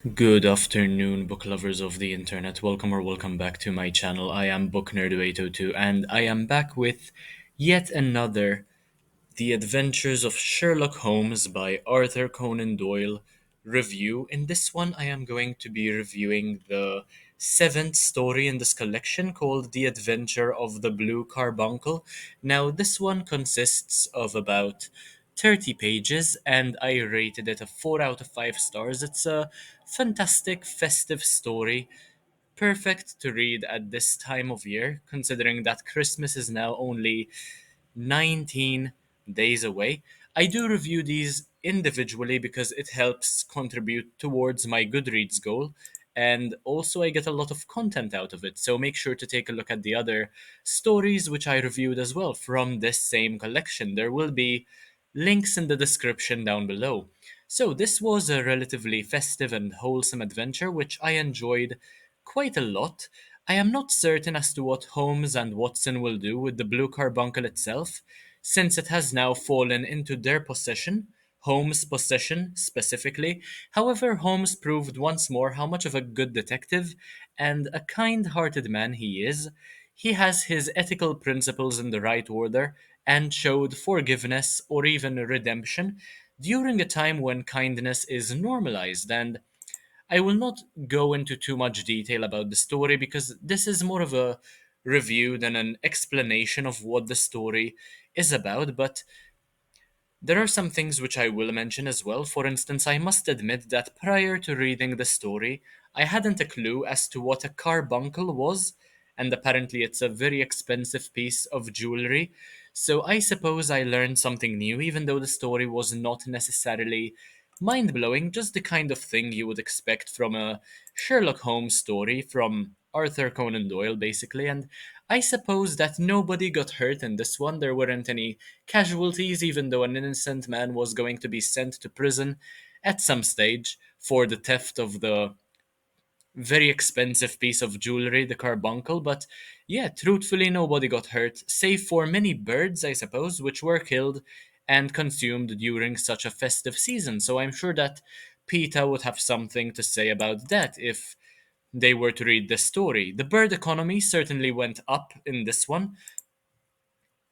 Good afternoon, book lovers of the internet. Welcome or welcome back to my channel. I am Book Nerd 802, and I am back with yet another The Adventures of Sherlock Holmes by Arthur Conan Doyle review. In this one, I am going to be reviewing the seventh story in this collection called The Adventure of the Blue Carbuncle. Now, this one consists of about 30 pages, and I rated it a 4 out of 5 stars. It's a fantastic, festive story, perfect to read at this time of year, considering that Christmas is now only 19 days away. I do review these individually because it helps contribute towards my Goodreads goal, and also I get a lot of content out of it. So make sure to take a look at the other stories which I reviewed as well from this same collection. There will be links in the description down below. So, this was a relatively festive and wholesome adventure which I enjoyed quite a lot. I am not certain as to what Holmes and Watson will do with the Blue Carbuncle itself, since it has now fallen into their possession, Holmes' possession specifically. However, Holmes proved once more how much of a good detective and a kind hearted man he is. He has his ethical principles in the right order and showed forgiveness or even redemption during a time when kindness is normalized. And I will not go into too much detail about the story because this is more of a review than an explanation of what the story is about, but there are some things which I will mention as well. For instance, I must admit that prior to reading the story, I hadn't a clue as to what a carbuncle was, and apparently it's a very expensive piece of jewelry. So I suppose I learned something new, even though the story was not necessarily mind blowing, just the kind of thing you would expect from a Sherlock Holmes story from Arthur Conan Doyle, basically. And I suppose that nobody got hurt in this one. There weren't any casualties, even though an innocent man was going to be sent to prison at some stage for the theft of the very expensive piece of jewelry, the carbuncle. But yeah, truthfully, nobody got hurt, save for many birds, I suppose, which were killed and consumed during such a festive season. So I'm sure that PETA would have something to say about that if they were to read this story. The bird economy certainly went up in this one,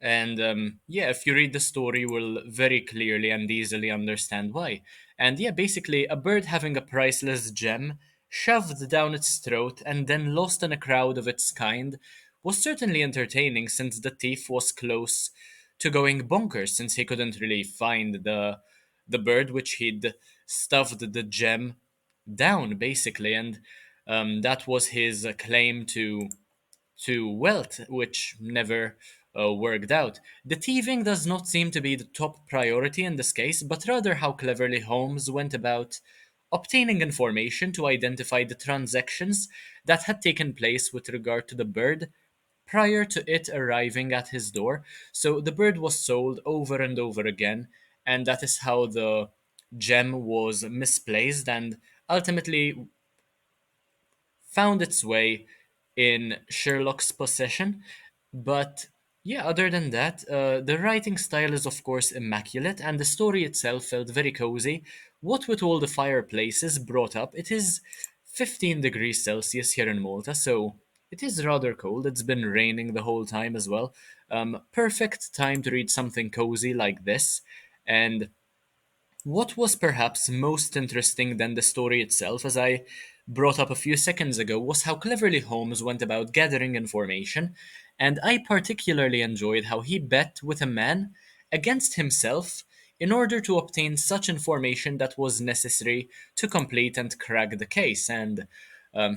and yeah, if you read the story, you will very clearly and easily understand why. And yeah, basically, a bird having a priceless gem shoved down its throat and then lost in a crowd of its kind was certainly entertaining, since the thief was close to going bonkers, since he couldn't really find the bird which he'd stuffed the gem down, basically. And that was his claim to wealth, which never worked out. The thieving does not seem to be the top priority in this case, but rather how cleverly Holmes went about obtaining information to identify the transactions that had taken place with regard to the bird prior to it arriving at his door. So the bird was sold over and over again, and that is how the gem was misplaced and ultimately found its way in Sherlock's possession. But yeah, other than that, the writing style is of course immaculate, and the story itself felt very cozy. What with all the fireplaces brought up, it is 15 degrees Celsius here in Malta, so it is rather cold. It's been raining the whole time as well. Perfect time to read something cozy like this. And what was perhaps most interesting than the story itself, as I brought up a few seconds ago, was how cleverly Holmes went about gathering information, and I particularly enjoyed how he bet with a man against himself in order to obtain such information that was necessary to complete and crack the case. And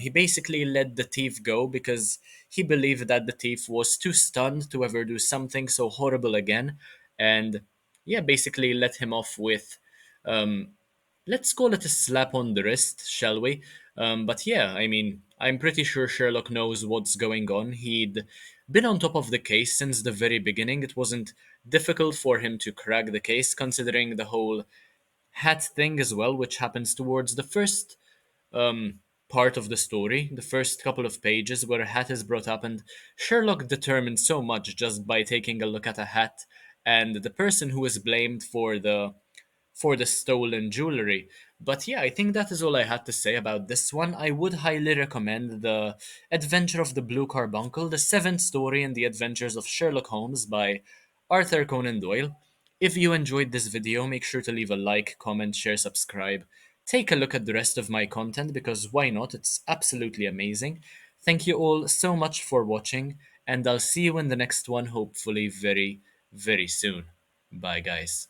he basically let the thief go because he believed that the thief was too stunned to ever do something so horrible again. And yeah, basically let him off with um, let's call it a slap on the wrist, shall we? But yeah, I mean, I'm pretty sure Sherlock knows what's going on. He'd been on top of the case since the very beginning. It wasn't difficult for him to crack the case, considering the whole hat thing as well, which happens towards the first part of the story, the first couple of pages where a hat is brought up, and Sherlock determined so much just by taking a look at a hat, and the person who is blamed for the stolen jewelry. But yeah, I think that is all I had to say about this one. I would highly recommend The Adventure of the Blue Carbuncle, the seventh story in the Adventures of Sherlock Holmes by Arthur Conan Doyle. If you enjoyed this video, make sure to leave a like, comment, share, subscribe. Take a look at the rest of my content because why not? It's absolutely amazing. Thank you all so much for watching, and I'll see you in the next one, hopefully very, very soon. Bye, guys.